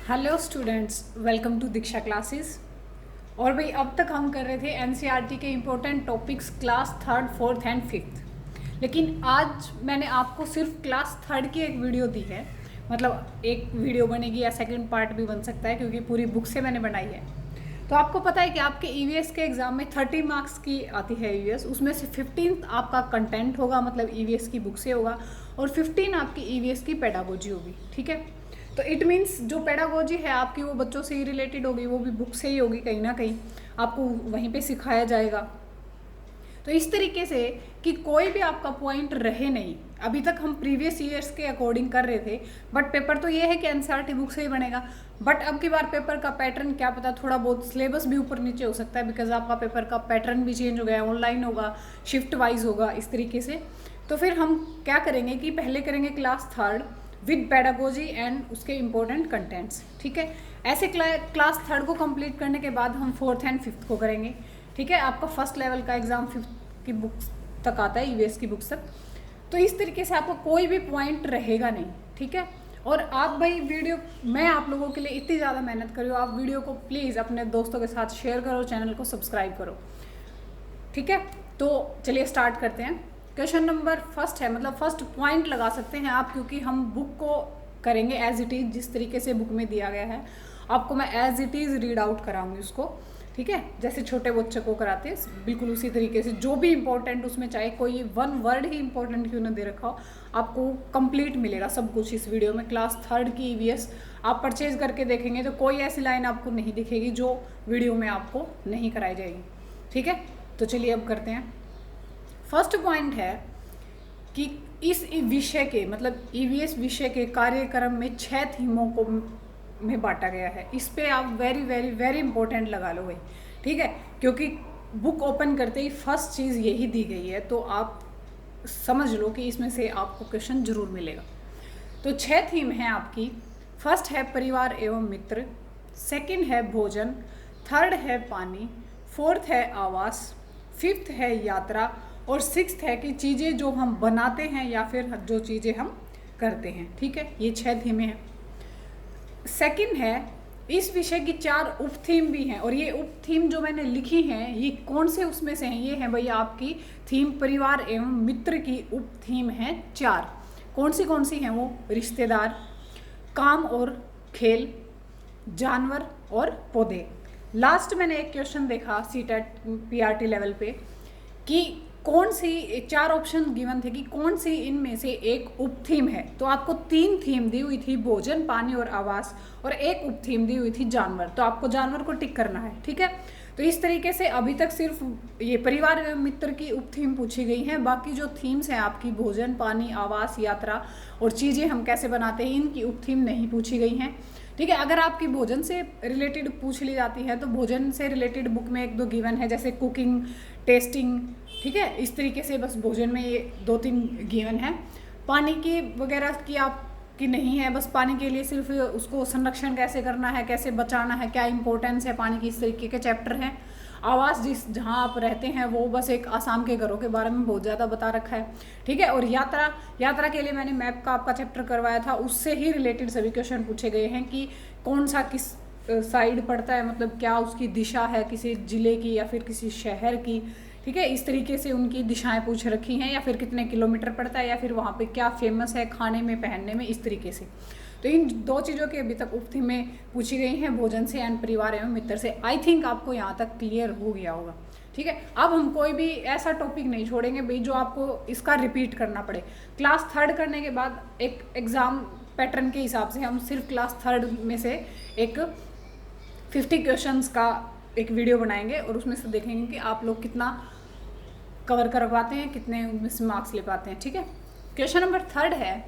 Hello students, welcome to Diksha classes. और भाई अब तक हम कर रहे थे एनसीईआरटी के important topics class third fourth and fifth. लेकिन आज मैंने आपको सिर्फ क्लास थर्ड की एक वीडियो दी है। मतलब एक वीडियो बनेगी या सेकंड पार्ट भी बन सकता है, क्योंकि पूरी बुक से मैंने बनाई है। तो आपको पता है कि आपके ईवीएस के एग्जाम में 30 मार्क्स की आती है ईवीएस। उसमें से 15 आपका कंटेंट होगा, मतलब ईवीएस की बुक से होगा, और 15 आपकी ईवीएस की पेडागोजी होगी। ठीक है, तो इट मीन्स जो पेडागोजी है आपकी वो बच्चों से ही रिलेटेड होगी, वो भी बुक से ही होगी, कहीं ना कहीं आपको वहीं पे सिखाया जाएगा। तो इस तरीके से कि कोई भी आपका पॉइंट रहे नहीं। अभी तक हम प्रीवियस ईयर्स के अकॉर्डिंग कर रहे थे, बट पेपर तो ये है कि एनसीईआरटी बुक से ही बनेगा। बट अब की बार पेपर का पैटर्न क्या पता, थोड़ा बहुत सिलेबस भी ऊपर नीचे हो सकता है, बिकॉज आपका पेपर का पैटर्न भी चेंज हो गया है, ऑनलाइन होगा, शिफ्ट वाइज होगा, इस तरीके से। तो फिर हम क्या करेंगे कि पहले करेंगे class third with pedagogy and उसके इम्पोर्टेंट कंटेंट्स। ठीक है, ऐसे क्लास थर्ड को कंप्लीट करने के बाद हम फोर्थ एंड फिफ्थ को करेंगे। ठीक है, आपका फर्स्ट लेवल का एग्जाम फिफ्थ की बुक्स तक आता है, ईवीएस की बुक्स तक। तो इस तरीके से आपका कोई भी पॉइंट रहेगा नहीं। ठीक है, और आप भाई वीडियो, मैं आप लोगों के लिए इतनी ज़्यादा मेहनत कर रही हूँ, आप वीडियो को प्लीज़ अपने दोस्तों के साथ शेयर करो, चैनल को सब्सक्राइब करो। ठीक है, तो चलिए स्टार्ट करते हैं। क्वेश्चन नंबर फर्स्ट है, मतलब फर्स्ट पॉइंट लगा सकते हैं आप, क्योंकि हम बुक को करेंगे एज इट इज़, जिस तरीके से बुक में दिया गया है आपको मैं as it is read out कराऊंगी उसको। ठीक है, जैसे छोटे बच्चे को कराते हैं बिल्कुल उसी तरीके से, जो भी इंपॉर्टेंट उसमें, चाहे कोई वन वर्ड ही इंपॉर्टेंट क्यों ना दे रखा हो, आपको कंप्लीट मिलेगा सब कुछ इस वीडियो में। क्लास थर्ड की ईवीएस आप परचेज करके देखेंगे तो कोई ऐसी लाइन आपको नहीं दिखेगी जो वीडियो में आपको नहीं कराई जाएगी। ठीक है, तो चलिए अब करते हैं। फर्स्ट पॉइंट है कि इस विषय के, मतलब ईवीएस विषय के कार्यक्रम में 6 थीमों को में बांटा गया है। इस पे आप वेरी वेरी वेरी इंपॉर्टेंट लगा लो भाई। ठीक है, क्योंकि बुक ओपन करते ही फर्स्ट चीज़ यही दी गई है, तो आप समझ लो कि इसमें से आपको क्वेश्चन जरूर मिलेगा। तो 6 थीम है आपकी। फर्स्ट है परिवार एवं मित्र, सेकंड है भोजन, थर्ड है पानी, फोर्थ है आवास, फिफ्थ है यात्रा, और सिक्स्थ है कि चीज़ें जो हम बनाते हैं या फिर जो चीज़ें हम करते हैं। ठीक है, ये 6 थीमें हैं। सेकंड है, इस विषय की 4 उप थीम भी हैं, और ये उप थीम जो मैंने लिखी हैं ये कौन से उसमें से हैं, ये है भाई आपकी थीम परिवार एवं मित्र की उप थीम है 4। कौन सी हैं वो? रिश्तेदार, काम और खेल, जानवर और पौधे। लास्ट मैंने एक क्वेश्चन देखा सीटेट पीआरटी लेवल पे कि कौन सी 4 ऑप्शन गिवन थे कि कौन सी इनमें से एक उप थीम है। तो आपको 3 थीम दी हुई थी, भोजन, पानी और आवास, और एक उप थीम दी हुई थी जानवर। तो आपको जानवर को टिक करना है। ठीक है, तो इस तरीके से अभी तक सिर्फ ये परिवार एवं मित्र की उप थीम पूछी गई है। बाकी जो थीम्स हैं आपकी भोजन, पानी, आवास, यात्रा और चीज़ें हम कैसे बनाते हैं, इनकी उप थीम नहीं पूछी गई हैं। ठीक है, अगर आपकी भोजन से रिलेटेड पूछ ली जाती है तो भोजन से रिलेटेड बुक में 1-2 गिवन है, जैसे कुकिंग, टेस्टिंग। ठीक है, इस तरीके से बस भोजन में ये 2-3 गिवन है। पानी की वगैरह की आपकी नहीं है, बस पानी के लिए सिर्फ उसको संरक्षण कैसे करना है, कैसे बचाना है, क्या इंपॉर्टेंस है पानी की, इस तरीके के चैप्टर हैं। आवास, जहाँ आप रहते हैं वो बस एक आसाम के घरों के बारे में बहुत ज़्यादा बता रखा है। ठीक है, और यात्रा के लिए मैंने मैप का आपका चैप्टर करवाया था, उससे ही रिलेटेड सभी क्वेश्चन पूछे गए हैं कि कौन सा किस साइड पड़ता है, मतलब क्या उसकी दिशा है किसी ज़िले की या फिर किसी शहर की। ठीक है, इस तरीके से उनकी दिशाएं पूछ रखी हैं, या फिर कितने किलोमीटर पड़ता है, या फिर वहाँ पे क्या फेमस है खाने में, पहनने में, इस तरीके से। तो इन 2 चीज़ों की अभी तक उप थीम में पूछी गई हैं, भोजन से एंड परिवार एवं मित्र से। आई थिंक आपको यहाँ तक क्लियर हो गया होगा। ठीक है, अब हम कोई भी ऐसा टॉपिक नहीं छोड़ेंगे भाई जो आपको इसका रिपीट करना पड़े। क्लास थर्ड करने के बाद एक एग्ज़ाम पैटर्न के हिसाब से हम सिर्फ क्लास थर्ड में से एक 50 क्वेश्चंस का एक वीडियो बनाएंगे, और उसमें से देखेंगे कि आप लोग कितना कवर कर पाते हैं, कितने उनमें से मार्क्स ले पाते हैं। ठीक है, क्वेश्चन नंबर 3 है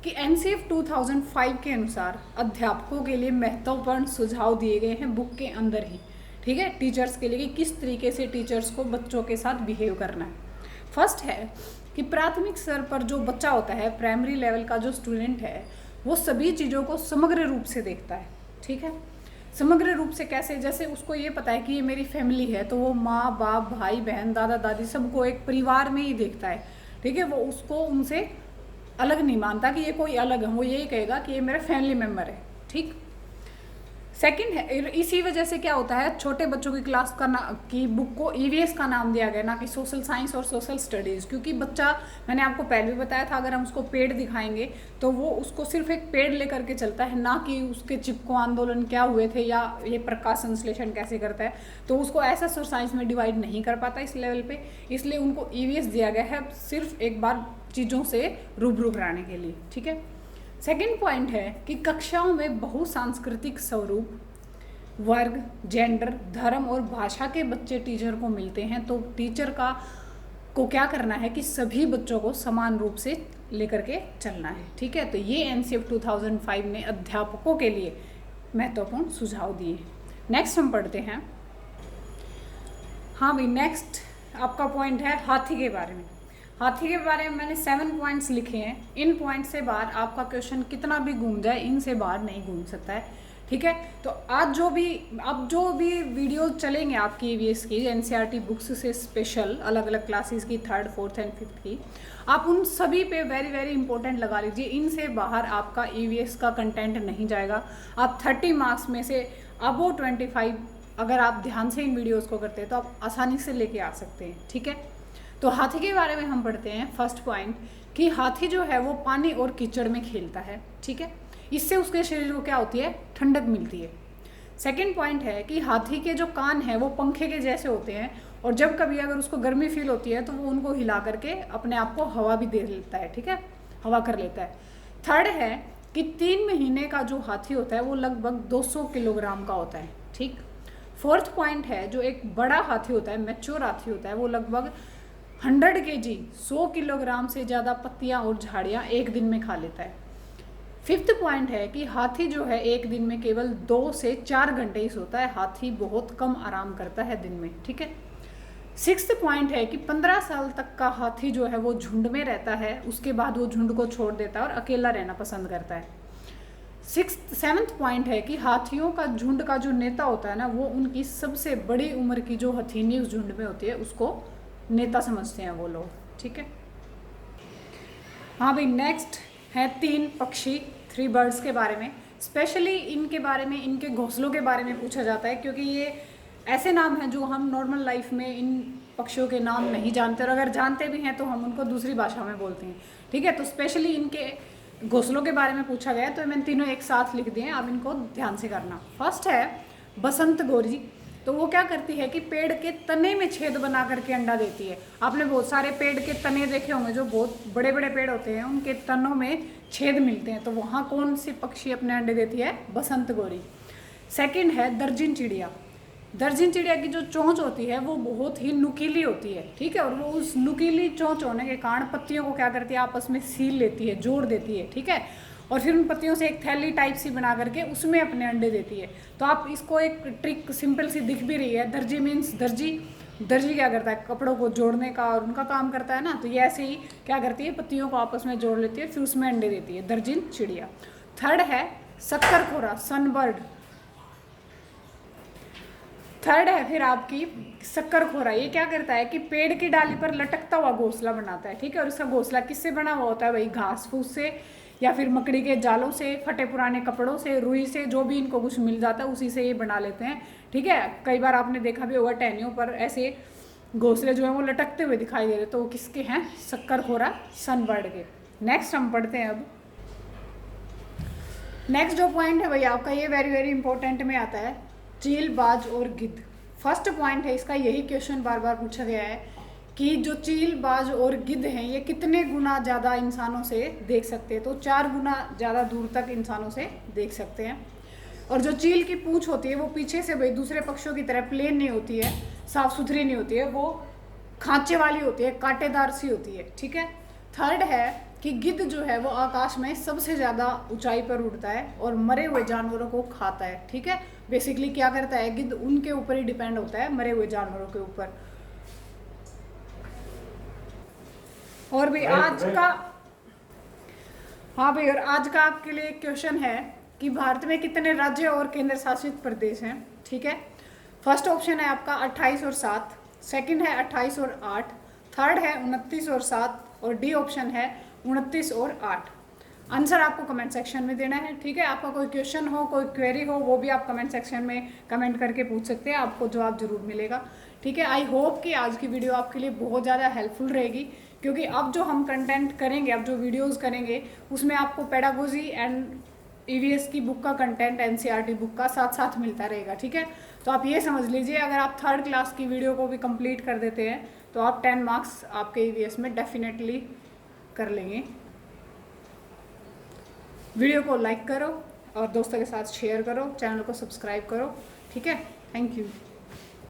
कि एनसीएफ 2005 के अनुसार अध्यापकों के लिए महत्वपूर्ण सुझाव दिए गए हैं बुक के अंदर ही। ठीक है, टीचर्स के लिए कि किस तरीके से टीचर्स को बच्चों के साथ बिहेव करना है। फर्स्ट है कि प्राथमिक स्तर पर जो बच्चा होता है, प्राइमरी लेवल का जो स्टूडेंट है, वो सभी चीज़ों को समग्र रूप से देखता है। ठीक है, समग्र रूप से कैसे, जैसे उसको ये पता है कि ये मेरी फैमिली है, तो वो माँ बाप, भाई बहन, दादा दादी सबको एक परिवार में ही देखता है। ठीक है, वो उसको उनसे अलग नहीं मानता कि ये कोई अलग है, वो यही कहेगा कि ये मेरा फैमिली मेम्बर है। ठीक, सेकंड है, इसी वजह से क्या होता है, छोटे बच्चों की क्लास की बुक को ईवीएस का नाम दिया गया, ना कि सोशल साइंस और सोशल स्टडीज़। क्योंकि बच्चा, मैंने आपको पहले भी बताया था, अगर हम उसको पेड़ दिखाएंगे तो वो उसको सिर्फ एक पेड़ लेकर के चलता है, ना कि उसके चिपको आंदोलन क्या हुए थे या ये प्रकाश संश्लेषण कैसे करता है, तो उसको ऐसा साइंस में डिवाइड नहीं कर पाता इस लेवल पे। इसलिए उनको ईवीएस दिया गया है सिर्फ एक बार चीज़ों से रूबरू कराने के लिए, ठीक है। सेकेंड पॉइंट है कि कक्षाओं में बहुसांस्कृतिक स्वरूप, वर्ग, जेंडर, धर्म और भाषा के बच्चे टीचर को मिलते हैं, तो टीचर को क्या करना है कि सभी बच्चों को समान रूप से लेकर के चलना है, ठीक है। तो ये एनसीएफ 2005 ने अध्यापकों के लिए महत्वपूर्ण सुझाव दिए। नेक्स्ट हम पढ़ते हैं। हाँ भाई, नेक्स्ट आपका पॉइंट है हाथी के बारे में। हाथी के बारे में मैंने 7 पॉइंट्स लिखे हैं। इन पॉइंट से बाहर आपका क्वेश्चन कितना भी घूम जाए, इनसे बाहर नहीं घूम सकता है, ठीक है। तो अब जो भी वीडियो चलेंगे आपकी ईवीएस की, एनसीईआरटी बुक्स से स्पेशल अलग अलग क्लासेस की, 3rd, 4th एंड 5th की, आप उन सभी पे वेरी वेरी इंपॉर्टेंट लगा लीजिए। इनसे बाहर आपका ईवीएस का कंटेंट नहीं जाएगा। आप 30 मार्क्स में से अबव 25 अगर आप ध्यान से इन वीडियोज़ को करते हैं तो आप आसानी से लेके आ सकते हैं, ठीक है। तो हाथी के बारे में हम पढ़ते हैं। फर्स्ट पॉइंट कि हाथी जो है वो पानी और कीचड़ में खेलता है, ठीक है। इससे उसके शरीर को क्या होती है, ठंडक मिलती है। सेकंड पॉइंट है कि हाथी के जो कान हैं वो पंखे के जैसे होते हैं, और जब कभी अगर उसको गर्मी फील होती है तो वो उनको हिला करके अपने आप को हवा भी दे लेता है, ठीक है, हवा कर लेता है। थर्ड है कि 3 महीने का जो हाथी होता है वो लगभग 200 किलोग्राम का होता है, ठीक। फोर्थ पॉइंट है, जो एक बड़ा हाथी होता है, मैच्योर हाथी होता है, वो लगभग 100 kg 100 किलोग्राम से ज़्यादा पत्तियाँ और झाड़ियाँ एक दिन में खा लेता है। फिफ्थ पॉइंट है कि हाथी जो है एक दिन में केवल 2 से 4 घंटे ही सोता है। हाथी बहुत कम आराम करता है दिन में, ठीक है। सिक्स्थ पॉइंट है कि 15 साल तक का हाथी जो है वो झुंड में रहता है, उसके बाद वो झुंड को छोड़ देता है और अकेला रहना पसंद करता है। सेवन्थ पॉइंट है कि हाथियों का झुंड का जो नेता होता है ना, वो उनकी सबसे बड़ी उम्र की जो हथीनी उस झुंड में होती है उसको नेता समझते हैं वो लोग, ठीक है। हाँ भाई, नेक्स्ट है 3 पक्षी, 3 बर्ड्स के बारे में। स्पेशली इनके बारे में, इनके घोंसलों के बारे में पूछा जाता है, क्योंकि ये ऐसे नाम हैं जो हम नॉर्मल लाइफ में इन पक्षियों के नाम नहीं जानते, और अगर जानते भी हैं तो हम उनको दूसरी भाषा में बोलते हैं, ठीक है। तो स्पेशली इनके घोंसलों के बारे में पूछा गया है, तो मैंने तीनों एक साथ लिख दिए, आप इनको ध्यान से करना। फर्स्ट है बसंत गोरी। तो वो क्या करती है कि पेड़ के तने में छेद बना करके अंडा देती है। आपने बहुत सारे पेड़ के तने देखे होंगे, जो बहुत बड़े बड़े पेड़ होते हैं, उनके तनों में छेद मिलते हैं, तो वहाँ कौन सी पक्षी अपने अंडे देती है, बसंत गोरी। सेकंड है दर्जिन चिड़िया। दर्जिन चिड़िया की जो चोंच होती है वो बहुत ही नुकीली होती है, ठीक है, और वो उस नुकीली चोंच होने के कारण पत्तियों को क्या करती है, आपस में सील लेती है, जोड़ देती है, ठीक है, और फिर उन पत्तियों से एक थैली टाइप सी बना करके उसमें अपने अंडे देती है। तो आप इसको एक ट्रिक सिंपल सी दिख भी रही है, दर्जी मीन्स दर्जी। दर्जी क्या करता है, कपड़ों को जोड़ने का और उनका काम करता है ना, तो ये ऐसे ही क्या करती है, पत्तियों को आपस में जोड़ लेती है, फिर उसमें अंडे देती है, दर्जिन चिड़िया। थर्ड है शक्करखोरा, सनबर्ड। थर्ड है फिर आपकी शक्करखोरा। ये क्या करता है कि पेड़ की डाली पर लटकता हुआ घोंसला बनाता है, ठीक है, और इसका घोंसला किससे बना हुआ होता है, भाई घास फूस से, या फिर मकड़ी के जालों से, फटे पुराने कपड़ों से, रुई से, जो भी इनको कुछ मिल जाता है उसी से ये बना लेते हैं, ठीक है। कई बार आपने देखा भी होगा टहनियों पर ऐसे घोंसले जो हैं वो लटकते हुए दिखाई दे रहे, तो वो किसके हैं, शक्करखोरा, सनबर्ड के। नेक्स्ट हम पढ़ते हैं अब। नेक्स्ट जो पॉइंट है भैया आपका, ये वेरी वेरी इंपॉर्टेंट में आता है, चील, बाज और गिद्ध। फर्स्ट पॉइंट है इसका, यही क्वेश्चन बार बार पूछा गया है कि जो चील, बाज और गिद्ध हैं ये कितने गुना ज़्यादा इंसानों से देख सकते हैं, तो 4 गुना ज़्यादा दूर तक इंसानों से देख सकते हैं। और जो चील की पूंछ होती है वो पीछे से भाई दूसरे पक्षियों की तरह प्लेन नहीं होती है, साफ सुथरी नहीं होती है, वो खांचे वाली होती है, कांटेदार सी होती है, ठीक है। थर्ड है कि गिद्ध जो है वो आकाश में सबसे ज़्यादा ऊंचाई पर उड़ता है और मरे हुए जानवरों को खाता है, ठीक है। बेसिकली क्या करता है गिद्ध, उनके ऊपर ही डिपेंड होता है, मरे हुए जानवरों के ऊपर। और भी आज का, हाँ भाई, और आज का आपके लिए क्वेश्चन है कि भारत में कितने राज्य और केंद्र शासित प्रदेश हैं, ठीक है। फर्स्ट ऑप्शन है आपका 28 और 7, सेकंड है 28 और 8, थर्ड है 29 और 7, और डी ऑप्शन है 29 और 8। आंसर आपको कमेंट सेक्शन में देना है, ठीक है। आपका कोई क्वेश्चन हो, कोई क्वेरी हो, वो भी आप कमेंट सेक्शन में कमेंट करके पूछ सकते हैं, आपको जवाब जरूर मिलेगा, ठीक है। आई होप कि आज की वीडियो आपके लिए बहुत ज़्यादा हेल्पफुल रहेगी, क्योंकि अब जो हम कंटेंट करेंगे, अब जो वीडियोज़ करेंगे, उसमें आपको पेडागोजी एंड ईवीएस की बुक का कंटेंट एनसीईआरटी बुक का साथ साथ मिलता रहेगा, ठीक है। तो आप ये समझ लीजिए, अगर आप थर्ड क्लास की वीडियो को भी कंप्लीट कर देते हैं तो आप 10 मार्क्स आपके ईवीएस में डेफिनेटली कर लेंगे। वीडियो को लाइक करो और दोस्तों के साथ शेयर करो, चैनल को सब्सक्राइब करो, ठीक है। Thank you.